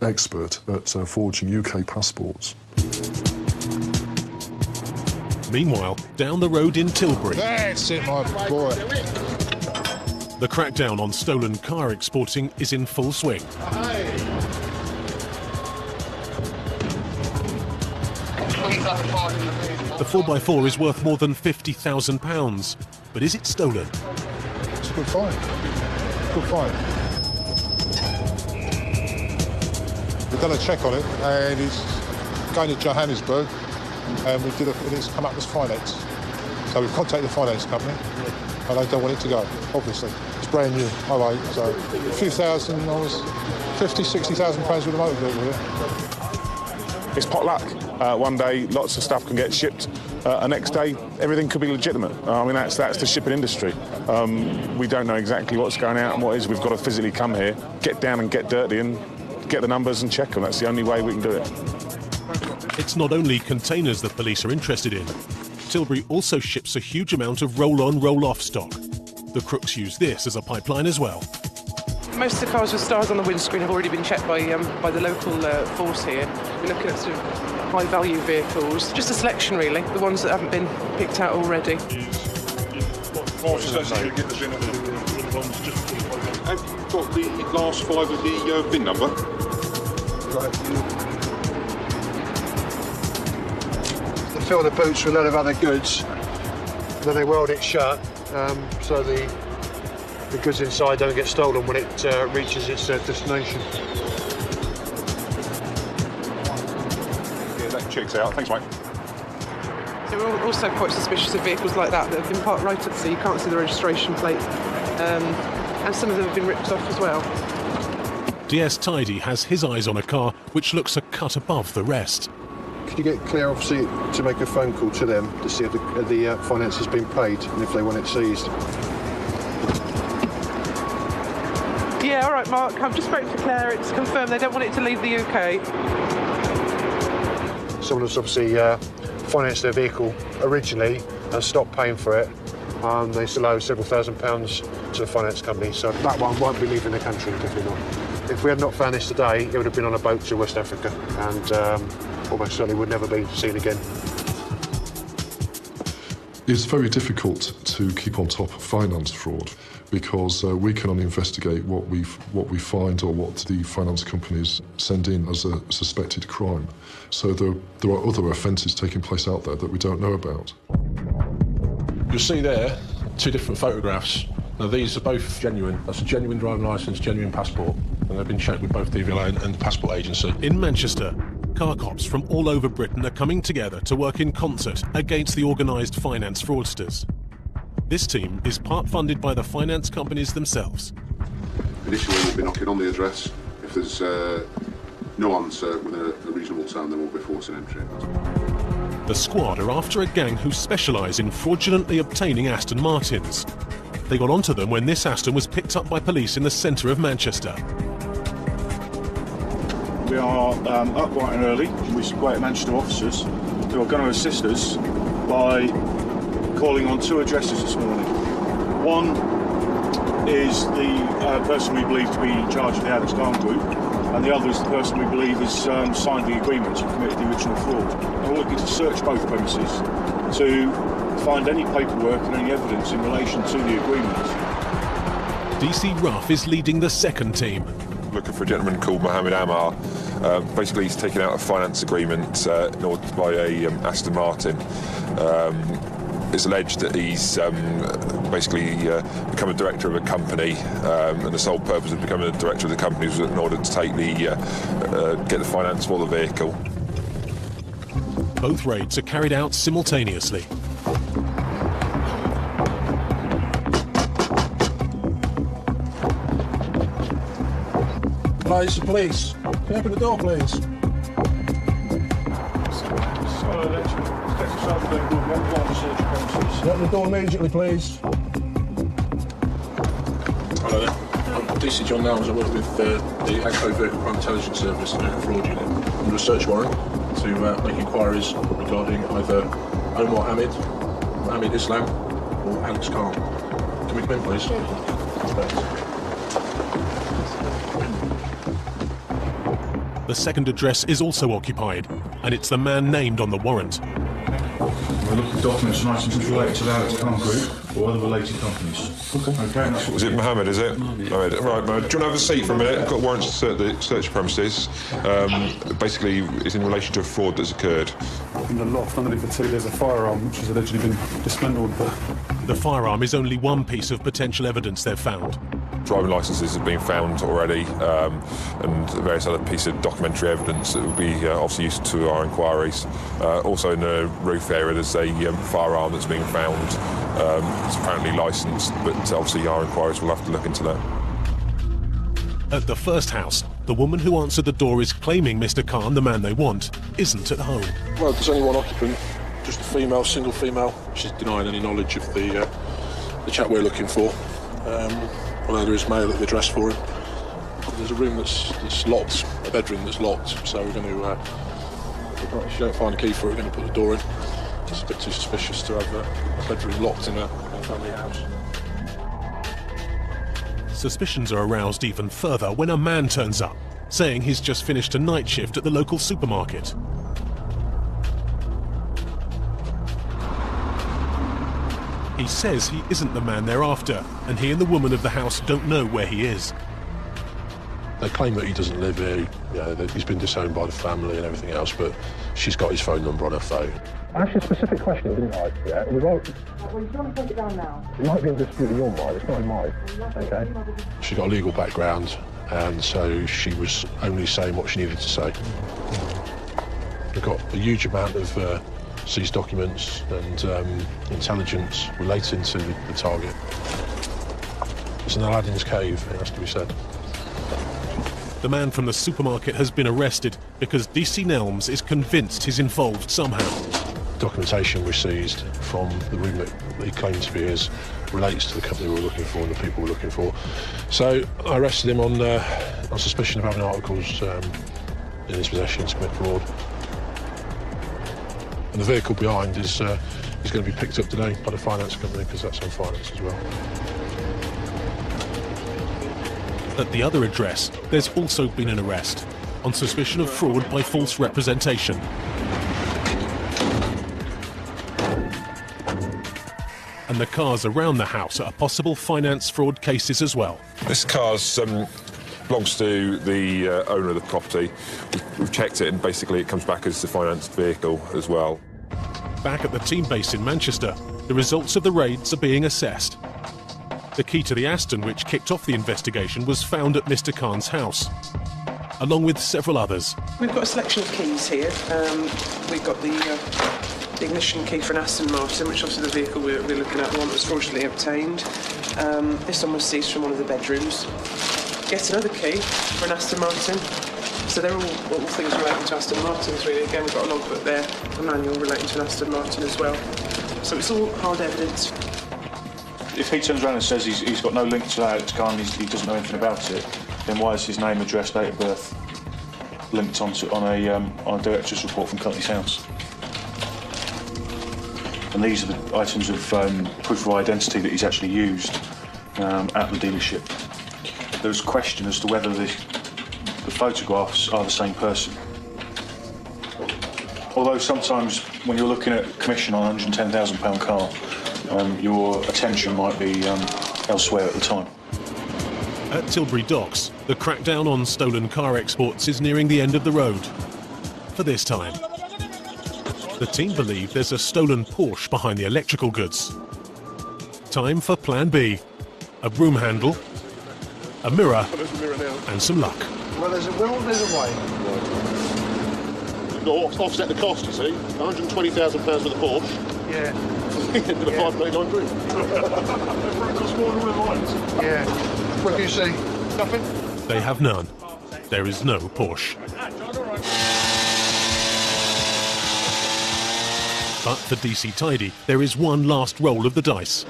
Speaker 17: expert at forging UK passports.
Speaker 1: Meanwhile, down the road in Tilbury,
Speaker 5: That's it, my boy.
Speaker 1: the crackdown on stolen car exporting is in full swing. The 4x4 is worth more than £50,000, but is it stolen?
Speaker 21: It's a good find. Good find. We've done a check on it, and it's going to Johannesburg, and it's come up as finance. So we've contacted the finance company, and they don't want it to go, obviously. It's brand new, so a few thousand dollars, 50, 60,000 pounds with a motor vehicle with it.
Speaker 11: It's pot luck. One day, lots of stuff can get shipped. The next day, everything could be legitimate. I mean, that's the shipping industry. We don't know exactly what's going out and what is. We've got to physically come here, get down and get dirty and get the numbers and check them. That's the only way we can do it.
Speaker 1: It's not only containers that police are interested in. Tilbury also ships a huge amount of roll-on, roll-off stock. The crooks use this as a pipeline as well.
Speaker 12: Most of the cars with stars on the windscreen have already been checked by the local force here. We're looking at sort of high-value vehicles. Just a selection, really, the ones that haven't been picked out already.
Speaker 21: Have you got the last 5 of the VIN number?
Speaker 18: They fill the boots with a lot of other goods, then they weld it shut, so the goods inside don't get stolen when it reaches its destination.
Speaker 21: Yeah, that checks out. Thanks, mate.
Speaker 12: So we're also quite suspicious of vehicles like that have been parked right at sea. You can't see the registration plate, and some of them have been ripped off as well.
Speaker 1: DS Tidy has his eyes on a car which looks a cut above the rest.
Speaker 18: Could you get Claire, obviously, to make a phone call to them to see if the finance has been paid and if they want it seized?
Speaker 12: Yeah, all right, Mark. I've just spoken to Claire. It's confirmed they don't want it to leave the UK.
Speaker 18: Someone has obviously financed their vehicle originally and stopped paying for it. They still owe several £1,000s to the finance company, so that one won't be leaving the country, definitely not. If we had not found this today, it would have been on a boat to West Africa and almost certainly would never be seen again.
Speaker 17: It's very difficult to keep on top of finance fraud because we can only investigate what we find or what the finance companies send in as a suspected crime. So there are other offences taking place out there that we don't know about.
Speaker 23: You'll see there 2 different photographs. Now these are both genuine. That's a genuine driving licence, genuine passport, and they've been checked with both DVLA and the Passport Agency.
Speaker 1: In Manchester, car cops from all over Britain are coming together to work in concert against the organised finance fraudsters. This team is part funded by the finance companies themselves.
Speaker 19: Initially, we'll be knocking on the address. If there's no answer within a reasonable time, then we'll be forcing entry.
Speaker 1: The squad are after a gang who specialise in fraudulently obtaining Aston Martins. They got onto them when this Aston was picked up by police in the centre of Manchester.
Speaker 11: We are up bright and early with some Greater Manchester officers who are going to assist us by calling on 2 addresses this morning. One is the person we believe to be in charge of the Alex Garn Group, and the other is the person we believe has signed the agreement and committed the original fraud. And we're looking to search both premises to find any paperwork and any evidence in relation to the agreement.
Speaker 1: DC Ruff is leading the second team.
Speaker 24: Looking for a gentleman called Mohammed Ammar. Basically, he's taken out a finance agreement in order to buy a Aston Martin. It's alleged that he's basically become a director of a company, and the sole purpose of becoming a director of the company was in order to take get the finance for the vehicle.
Speaker 1: Both raids are carried out simultaneously.
Speaker 21: Please, police. Can you open the door, please? Open the door immediately, please.
Speaker 23: Hello there. I'm DC John Nels. I work with the ACO Vehicle Crime Intelligence Service, the Vehicle Fraud Unit, under a search warrant to make inquiries regarding either Omar Hamid, Mohammed Islam, or Alex Khan. Can we come in, please?
Speaker 1: The second address is also occupied, and it's the man named on the warrant.
Speaker 11: We're looking at documents and items related to the Alex Khan Group or other related companies. Okay.
Speaker 24: Is it Mohammed, is it? Mohammed. Right, Mohammed. Do you want to have a seat for a minute? I've got warrants to search premises. Basically, it's in relation to a fraud that's occurred.
Speaker 4: In the loft underneath the tea, there's a firearm which has allegedly been dismantled.
Speaker 1: The firearm is only one piece of potential evidence they've found.
Speaker 24: Driving licences have been found already, and various other pieces of documentary evidence that will be obviously used to our inquiries. Also in the roof area there's a firearm that's being found. It's apparently licensed, but obviously our inquiries will have to look into that.
Speaker 1: At the first house, the woman who answered the door is claiming Mr. Khan, the man they want, isn't at home.
Speaker 23: Well, there's only one occupant, just a female, single female. She's denying any knowledge of the chap we're looking for. Although there is mail at the address for him. There's a room that's locked, a bedroom that's locked, so we're going to, if you don't find a key for it, we're going to put the door in. It's a bit too suspicious to have a bedroom locked in a family house.
Speaker 1: Suspicions are aroused even further when a man turns up, saying he's just finished a night shift at the local supermarket. He says he isn't the man they're after, and he and the woman of the house don't know where he is.
Speaker 23: They claim that he doesn't live here, that he's been disowned by the family and everything else, but she's got his phone number on her phone. I asked you a specific question, didn't I? Yeah, it was like...
Speaker 9: Well, you want to take it down now?
Speaker 23: It might be in dispute in your mind, it's not in mine. Okay. She's got a legal background, and so she was only saying what she needed to say. We've got a huge amount of seized documents and intelligence relating to the target. It's an Aladdin's cave, it has to be said.
Speaker 1: The man from the supermarket has been arrested because DC Nelms is convinced he's involved somehow.
Speaker 23: Documentation was seized from the room that he claims to be his relates to the company we're looking for and the people we're looking for. So I arrested him on suspicion of having articles in his possession to commit fraud. And the vehicle behind is going to be picked up today by the finance company because that's on finance as well.
Speaker 1: At the other address, there's also been an arrest on suspicion of fraud by false representation. And the cars around the house are possible finance fraud cases as well.
Speaker 24: This car's belongs to the owner of the property. We've checked it and basically it comes back as the financed vehicle as well.
Speaker 1: Back at the team base in Manchester, the results of the raids are being assessed. The key to the Aston which kicked off the investigation was found at Mr. Khan's house, along with several others.
Speaker 12: We've got a selection of keys here. We've got the ignition key for an Aston Martin, which obviously the vehicle we're looking at, the one that was fraudulently obtained. This one was seized from one of the bedrooms. Get another key for an Aston Martin. So they're all things relating to Aston Martins, really. Again, we've got a logbook there, a manual relating to an Aston Martin as well. So it's all hard evidence.
Speaker 11: If he turns around and says he's got no link to Alex Khan, he doesn't know anything about it, then why is his name, address, date of birth linked on a director's report from Company's House? And these are the items of proof of identity that he's actually used at the dealership. There's question as to whether the photographs are the same person. Although sometimes when you're looking at commission on a £110,000 car, your attention might be elsewhere at the time.
Speaker 1: At Tilbury Docks, the crackdown on stolen car exports is nearing the end of the road. For this time. The team believe there's a stolen Porsche behind the electrical goods. Time for Plan B. A broom handle, a mirror, and some luck.
Speaker 5: Well, there's a will, there's a way.
Speaker 10: You've got to offset the cost, you see. £120,000 for the Porsche.
Speaker 5: Yeah.
Speaker 10: To the 599 broom.
Speaker 5: Yeah. What do you see? Nothing?
Speaker 1: They have none. There is no Porsche. But for DC Tidy, there is one last roll of the dice.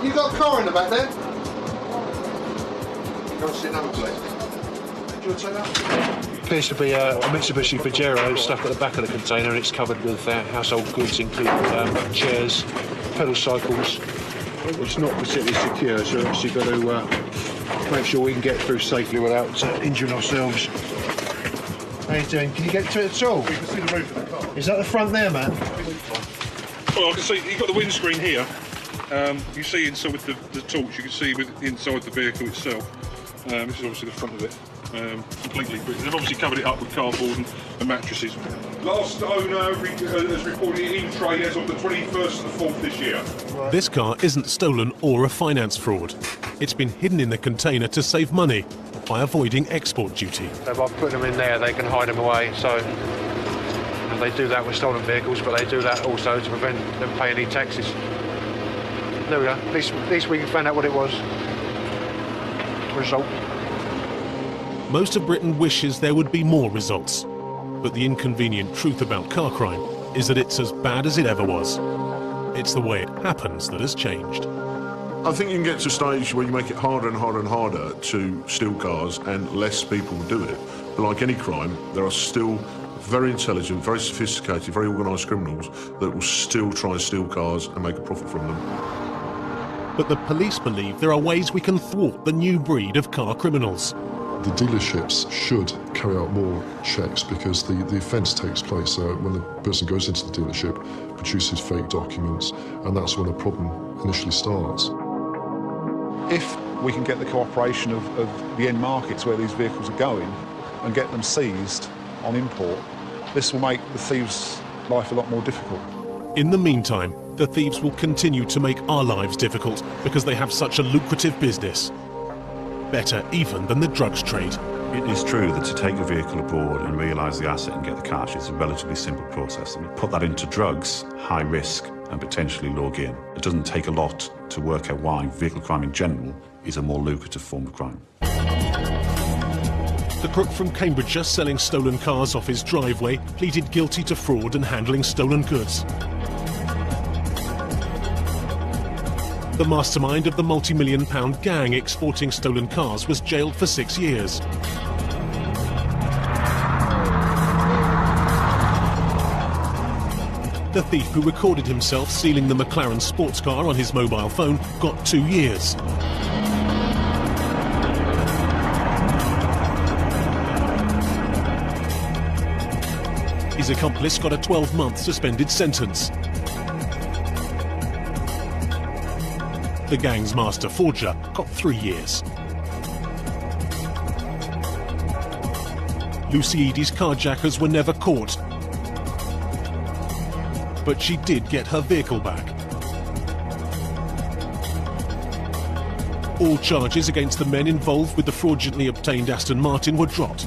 Speaker 18: You got a car in the back there? Go and sit down, please. Do you want to take that?
Speaker 6: Appears to be a Mitsubishi Pajero stuck at the back of the container, and it's covered with household goods, including chairs, pedal cycles. It's not particularly secure, so we've obviously got to make sure we can get through safely without injuring ourselves. How you doing? Can you get to it at all?
Speaker 11: You can see the roof of the car.
Speaker 6: Is that the front there, Matt?
Speaker 11: Well, I can see you've got the windscreen here. You see inside with the torch, you can see inside the vehicle itself. This is obviously the front of it. Completely. They've obviously covered it up with cardboard and mattresses. Last owner has reported it in trade as of the 21st of the 4th this year.
Speaker 1: This car isn't stolen or a finance fraud. It's been hidden in the container to save money by avoiding export duty.
Speaker 6: So by putting them in there, they can hide them away. So they do that with stolen vehicles, but they do that also to prevent them paying any taxes. There we go. At least we can find out what it was. Result.
Speaker 1: Most of Britain wishes there would be more results, but the inconvenient truth about car crime is that it's as bad as it ever was. It's the way it happens that has changed.
Speaker 13: I think you can get to a stage where you make it harder and harder and harder to steal cars and less people do it. But like any crime, there are still very intelligent, very sophisticated, very organised criminals that will still try and steal cars and make a profit from them.
Speaker 1: But the police believe there are ways we can thwart the new breed of car criminals.
Speaker 17: The dealerships should carry out more checks because the offence takes place when the person goes into the dealership, produces fake documents, and that's when a problem initially starts.
Speaker 21: If we can get the cooperation of the end markets where these vehicles are going and get them seized on import, this will make the thieves' life a lot more difficult.
Speaker 1: In the meantime, the thieves will continue to make our lives difficult because they have such a lucrative business. Better even than the drugs trade.
Speaker 2: It is true that to take a vehicle aboard and realise the asset and get the cash is a relatively simple process. And put that into drugs, high risk and potentially low gain. It doesn't take a lot to work out why vehicle crime in general is a more lucrative form of crime.
Speaker 1: The crook from Cambridgeshire selling stolen cars off his driveway pleaded guilty to fraud and handling stolen goods. The mastermind of the multi-million-pound gang exporting stolen cars was jailed for 6 years. The thief who recorded himself stealing the McLaren sports car on his mobile phone got 2 years. His accomplice got a 12-month suspended sentence. The gang's master forger got 3 years. Lucy Eadie's carjackers were never caught, but she did get her vehicle back. All charges against the men involved with the fraudulently obtained Aston Martin were dropped.